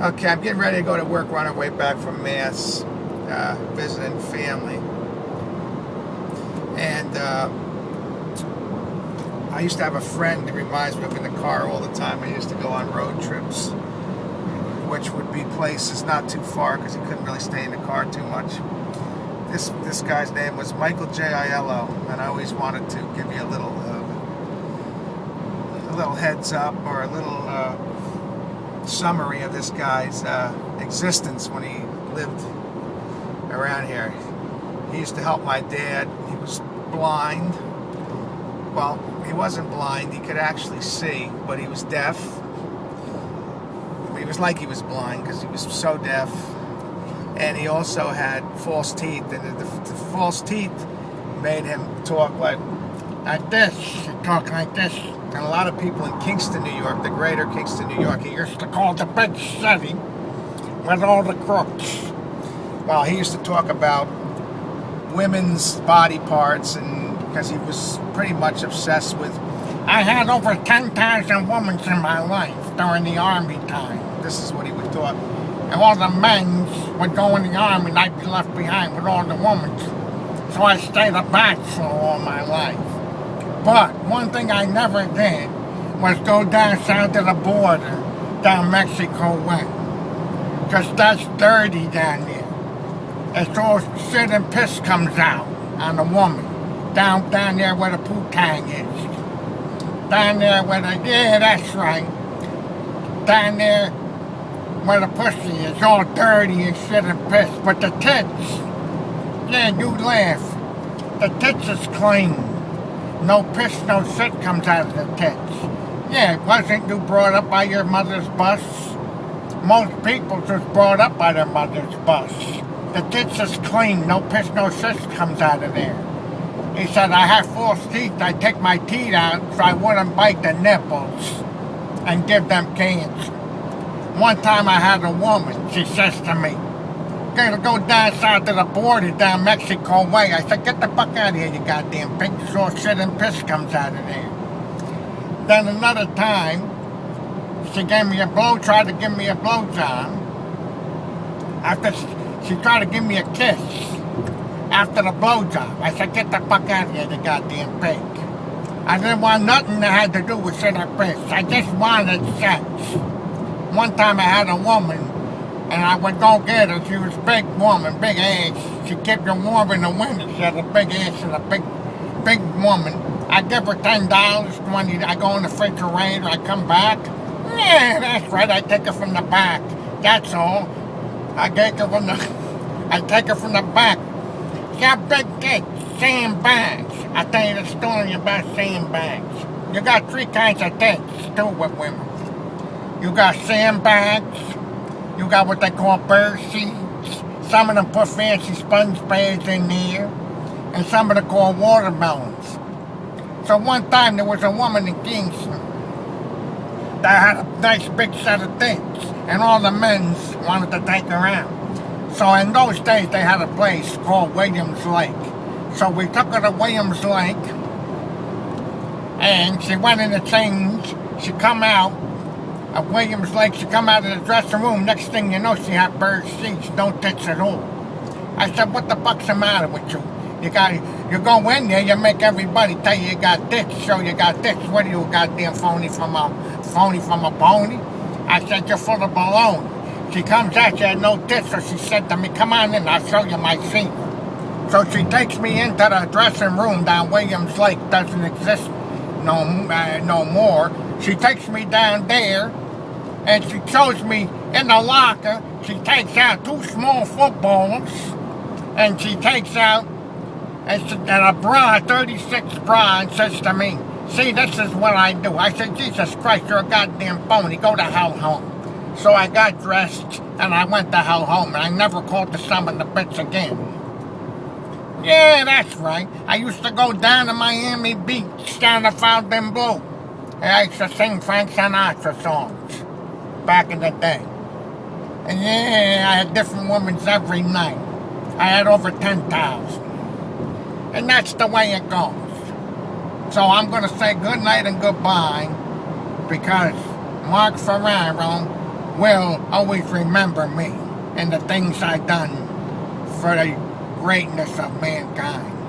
Okay, I'm getting ready to go to work, on our way back from Mass, visiting family. And I used to have a friend that reminds me of in the car all the time. I used to go on road trips, which would be places not too far because he couldn't really stay in the car too much. This guy's name was Michael J.I.L.O., and I always wanted to give you a little heads up or a little summary of this guy's existence when he lived around here. He used to help my dad. He was blind. Well, he wasn't blind. He could actually see, but he was deaf. He was like he was blind because he was so deaf. And he also had false teeth, and the false teeth made him talk like this. He talked like this. And a lot of people in Kingston, New York, the greater Kingston, New York, he used to call the big city with all the crooks. Well, he used to talk about women's body parts, and because he was pretty much obsessed with, I had over 10,000 women in my life during the army time. This is what he would talk. And all the men would go in the army and I'd be left behind with all the women. So I stayed a bachelor all my life. But one thing I never did was go down south of the border, down Mexico way. Because that's dirty down there. It's all shit and piss comes out on a woman. Down there where the poo-tang is. Down there where the, yeah, that's right. Down there where the pussy is all dirty and shit and piss. But the tits, yeah, you laugh. The tits is clean. No piss, no shit comes out of the tits. Yeah, wasn't you brought up by your mother's bus? Most people was brought up by their mother's bus. The tits is clean, no piss, no shit comes out of there. He said, I have false teeth, I take my teeth out so I wouldn't bite the nipples and give them cancer. One time I had a woman, she says to me, gonna go down south of the border, down Mexico way. I said, get the fuck out of here, you goddamn pig. So shit and piss comes out of there. Then another time, she gave me a tried to give me a blowjob. After she tried to give me a kiss after the blowjob. I said, get the fuck out of here, you goddamn pig. I didn't want nothing that had to do with shit and piss. I just wanted sex. One time I had a woman, and I would go get her. She was a big woman, big ass. She kept her warm in the winter. She had a big ass and a big woman. I give her $10, $20. I go in the refrigerator. I come back. Yeah, that's right. I take her from the back. That's all. I take her from the back. She had big tits, sandbags. I tell you the story about sandbags. You got three kinds of tits too with women. You got sandbags. You got what they call bird seeds. Some of them put fancy sponge pads in there. And some of them call watermelons. So one time there was a woman in Kingston that had a nice big set of tits. And all the men wanted to take her out. So in those days they had a place called Williams Lake. So we took her to Williams Lake. And she went in to change. She come out. At Williams Lake, she come out of the dressing room. Next thing you know, she had bird seeds, no tits at all. I said, what the fuck's the matter with you? You go in there, you make everybody tell you got tits, show you got tits. What are you, goddamn phony from a pony? I said, you're full of baloney. She comes out, she had no tits, so she said to me, come on in, I'll show you my secret. So she takes me into the dressing room down Williams Lake, doesn't exist no more. She takes me down there, and she shows me in the locker, she takes out two small footballs, and she takes out and a bra, 36 bra, and says to me, see, this is what I do. I said, Jesus Christ, you're a goddamn phony, go to hell home. So I got dressed, and I went to hell home, and I never called the sum of the bits again. Yeah, that's right. I used to go down to Miami Beach, down to Fontainebleau. And I used to sing Frank Sinatra songs back in the day. And yeah, I had different women every night. I had over 10,000. And that's the way it goes. So I'm going to say good night and goodbye because Mark Ferraro will always remember me and the things I done for the greatness of mankind.